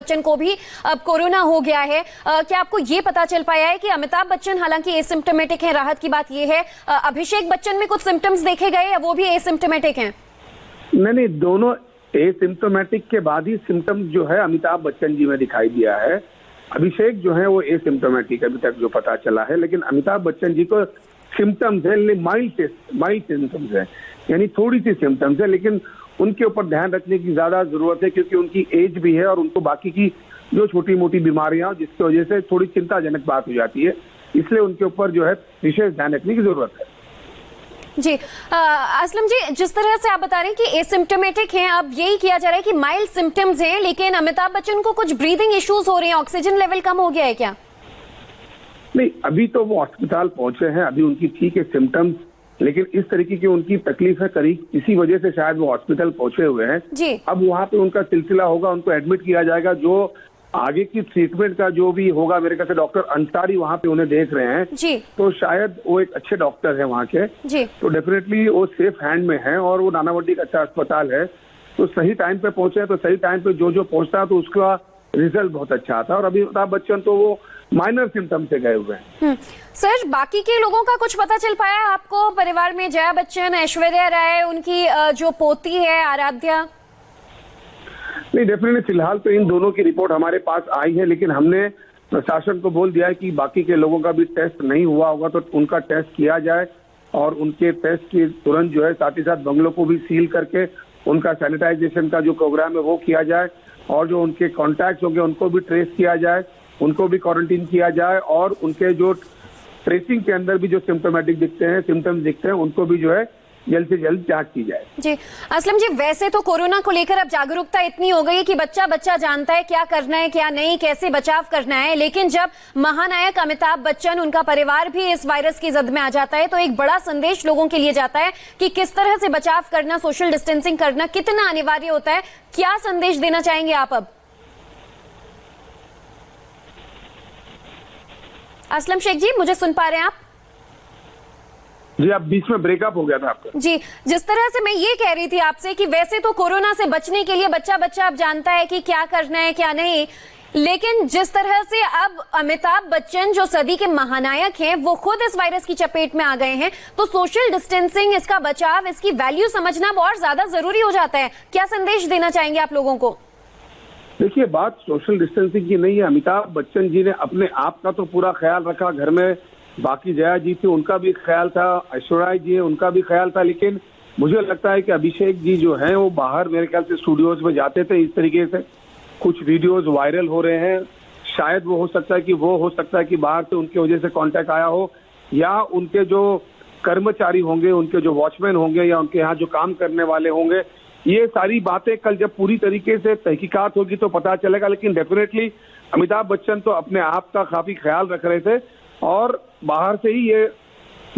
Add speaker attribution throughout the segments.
Speaker 1: बच्चन को भी अब कोरोना हो गया है। क्या आपको ये पता चल पाया है कि अमिताभ बच्चन हालांकि एसिम्प्टोमेटिक है, राहत की बात यह है, अभिषेक बच्चन में कुछ सिम्टम्स देखे गए या वो भी एसिम्प्टोमेटिक हैं?
Speaker 2: नहीं, दोनों एसिम्प्टोमेटिक के बाद ही सिम्टम्स जो है अमिताभ बच्चन जी में दिखाई दिया है। अभिषेक जो है वो एसिम्प्टोमेटिक अभी तक जो पता चला है, लेकिन अमिताभ बच्चन जी को सिम्टम्स है, माइल्ड सिम्टम्स है, यानी थोड़ी सी सिम्टम्स है, लेकिन उनके ऊपर ध्यान रखने की ज्यादा जरूरत है क्योंकि उनकी एज भी है और उनको बाकी की जो छोटी मोटी बीमारियां जिसकी वजह से थोड़ी चिंताजनक बात हो जाती है, इसलिए उनके ऊपर जो है विशेष ध्यान रखने की जरूरत है।
Speaker 1: जी असलम जी, जिस तरह से आप बता रहे हैं कि एसिम्प्टोमेटिक हैं, अब यही किया जा रहा है कि माइल्ड सिम्टम्स हैं, लेकिन अमिताभ बच्चन को कुछ ब्रीदिंग इश्यूज हो रहे हैं, ऑक्सीजन लेवल कम हो गया है क्या?
Speaker 2: नहीं, अभी तो वो अस्पताल पहुंचे हैं, अभी उनकी ठीक है सिम्टम्स, लेकिन इस तरीके की उनकी तकलीफ है करीब, इसी वजह से शायद वो हॉस्पिटल पहुंचे हुए हैं
Speaker 1: जी।
Speaker 2: अब वहां पे उनका सिलसिला होगा, उनको एडमिट किया जाएगा, जो आगे की ट्रीटमेंट का जो भी होगा, मेरे ख्याल से डॉक्टर अंसारी वहां पे उन्हें देख रहे हैं
Speaker 1: जी।
Speaker 2: तो शायद वो एक अच्छे डॉक्टर है वहां के
Speaker 1: जी।
Speaker 2: तो डेफिनेटली वो सेफ हैंड में है और वो नानावटी का अच्छा अस्पताल है, तो सही टाइम पे पहुंचे तो सही टाइम पे जो पहुंचता तो उसका रिजल्ट बहुत अच्छा आता। और अभी अमिताभ बच्चन तो वो माइनर सिम्टम से गए हुए हैं।
Speaker 1: सर, बाकी के लोगों का कुछ पता चल पाया आपको परिवार में? जया बच्चन, ऐश्वर्या राय, उनकी जो पोती है आराध्या?
Speaker 2: नहीं, डेफिनेटली फिलहाल तो इन दोनों की रिपोर्ट हमारे पास आई है, लेकिन हमने प्रशासन को बोल दिया है कि बाकी के लोगों का भी टेस्ट नहीं हुआ होगा तो उनका टेस्ट किया जाए और उनके टेस्ट की तुरंत जो है साथ ही साथ बंगलों को भी सील करके उनका सैनिटाइजेशन का जो प्रोग्राम है वो किया जाए और जो उनके कॉन्टैक्ट होंगे उनको भी ट्रेस किया जाए, उनको भी क्वारंटीन किया जाए और उनके जो ट्रेसिंग के अंदर भी जो सिम्टोमेटिक सिम्टम्स दिखते हैं उनको भी जो है जल्द से जल्द जांच की जाए।
Speaker 1: जी असलम जी, वैसे तो कोरोना को लेकर अब जागरूकता इतनी हो गई है कि बच्चा बच्चा जानता है क्या करना है क्या नहीं, कैसे बचाव करना है, लेकिन जब महानायक अमिताभ बच्चन, उनका परिवार भी इस वायरस की जद में आ जाता है तो एक बड़ा संदेश लोगों के लिए जाता है कि किस तरह से बचाव करना, सोशल डिस्टेंसिंग करना कितना अनिवार्य होता है। क्या संदेश देना चाहेंगे आप अब? असलम शेख जी, मुझे सुन पा रहे हैं आप?
Speaker 2: जी, आप बीच में ब्रेकअप हो गया था आपका।
Speaker 1: जी, जिस तरह से मैं ये कह रही थी आपसे कि वैसे तो कोरोना से बचने के लिए बच्चा बच्चा अब जानता है कि क्या करना है क्या नहीं, लेकिन जिस तरह से अब अमिताभ बच्चन जो सदी के महानायक हैं वो खुद इस वायरस की चपेट में आ गए हैं, तो सोशल डिस्टेंसिंग, इसका बचाव, इसकी वैल्यू समझना बहुत ज्यादा जरूरी हो जाता है। क्या संदेश देना चाहेंगे आप लोगों को?
Speaker 2: देखिए, बात सोशल डिस्टेंसिंग की नहीं है। अमिताभ बच्चन जी ने अपने आप का तो पूरा ख्याल रखा, घर में बाकी जया जी थी उनका भी ख्याल था, ऐश्वर्या जी है उनका भी ख्याल था, लेकिन मुझे लगता है कि अभिषेक जी जो हैं वो बाहर मेरे ख्याल से स्टूडियोज में जाते थे, इस तरीके से कुछ वीडियोस वायरल हो रहे हैं, शायद वो हो सकता है कि बाहर से उनकी वजह से कांटेक्ट आया हो या उनके जो कर्मचारी होंगे, उनके जो वॉचमैन होंगे या उनके यहाँ जो काम करने वाले होंगे, ये सारी बातें कल जब पूरी तरीके से तहकीकात होगी तो पता चलेगा। लेकिन डेफिनेटली अमिताभ बच्चन तो अपने आप का काफी ख्याल रख रहे थे और बाहर से ही ये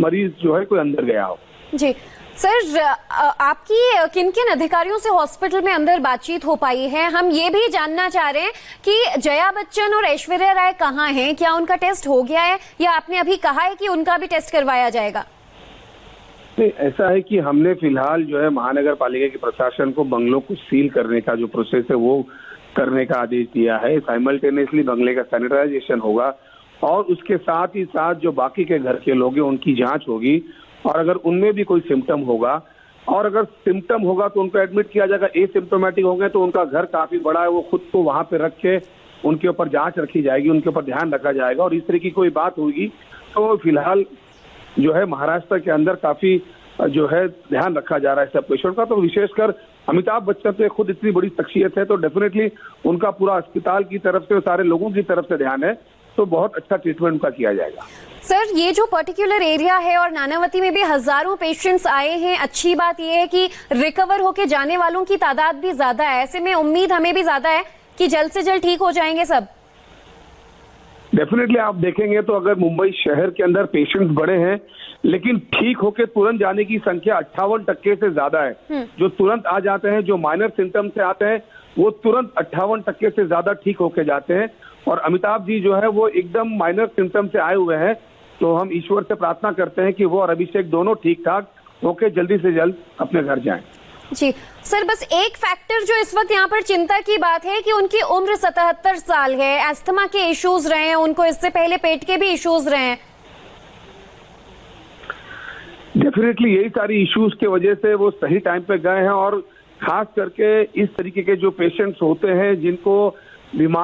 Speaker 2: मरीज जो है कोई अंदर गया हो। जी
Speaker 1: सर, आपकी किन किन अधिकारियों से हॉस्पिटल में अंदर बातचीत हो पाई है? हम ये भी जानना चाह रहे हैं कि जया बच्चन और ऐश्वर्या राय कहाँ हैं, क्या उनका टेस्ट हो गया है या आपने अभी कहा है कि उनका भी टेस्ट करवाया जाएगा?
Speaker 2: नहीं, ऐसा है कि हमने फिलहाल जो है महानगर पालिका के प्रशासन को बंगलों को सील करने का जो प्रोसेस है वो करने का आदेश दिया है। साइमल्टेनियसली बंगले का सैनिटाइजेशन होगा और उसके साथ ही साथ जो बाकी के घर के लोग हैं उनकी जांच होगी और अगर उनमें भी कोई सिम्टम होगा और अगर सिम्टम होगा तो उनको एडमिट किया जाएगा। एसिम्टोमेटिक होंगे तो उनका घर काफी बड़ा है, वो खुद को वहां पे रख के उनके ऊपर जांच रखी जाएगी, उनके ऊपर ध्यान रखा जाएगा और इस तरह की कोई बात होगी तो फिलहाल जो है महाराष्ट्र के अंदर काफी जो है ध्यान रखा जा रहा है सब पेशेंट का। तो विशेषकर अमिताभ बच्चन तो खुद इतनी बड़ी शख्सियत है तो डेफिनेटली उनका पूरा अस्पताल की तरफ से, सारे लोगों की तरफ से ध्यान है, तो बहुत अच्छा ट्रीटमेंट उनका किया जाएगा।
Speaker 1: सर, ये जो पर्टिकुलर एरिया है और नानावती में भी हजारों पेशेंट्स आए हैं, अच्छी बात ये है कि रिकवर होके जाने वालों की तादाद भी ज्यादा है, ऐसे में उम्मीद हमें भी ज्यादा है कि जल्द से जल्द ठीक हो जाएंगे सब।
Speaker 2: डेफिनेटली आप देखेंगे तो अगर मुंबई शहर के अंदर पेशेंट्स बढ़े हैं लेकिन ठीक होके तुरंत जाने की संख्या 58% से ज्यादा है। जो तुरंत आ जाते हैं, जो माइनर सिम्टम से आते हैं, वो तुरंत 58% से ज्यादा ठीक होके जाते हैं और अमिताभ जी जो है वो एकदम माइनर सिम्टम से आए हुए हैं। तो हम ईश्वर से प्रार्थना करते हैं कि वो और अभिषेक दोनों ठीक ठाक होके जल्दी से जल्द अपने घर जाएं।
Speaker 1: जी सर, बस एक फैक्टर जो इस वक्त यहाँ पर चिंता की बात है कि उनकी उम्र 77 साल है, अस्थमा के इश्यूज रहे हैं, उनको इससे पहले पेट के भी इश्यूज रहे हैं।
Speaker 2: डेफिनेटली यही सारी इश्यूज के वजह से वो सही टाइम पे गए हैं, और खास करके इस तरीके के जो पेशेंट्स होते हैं जिनको बीमार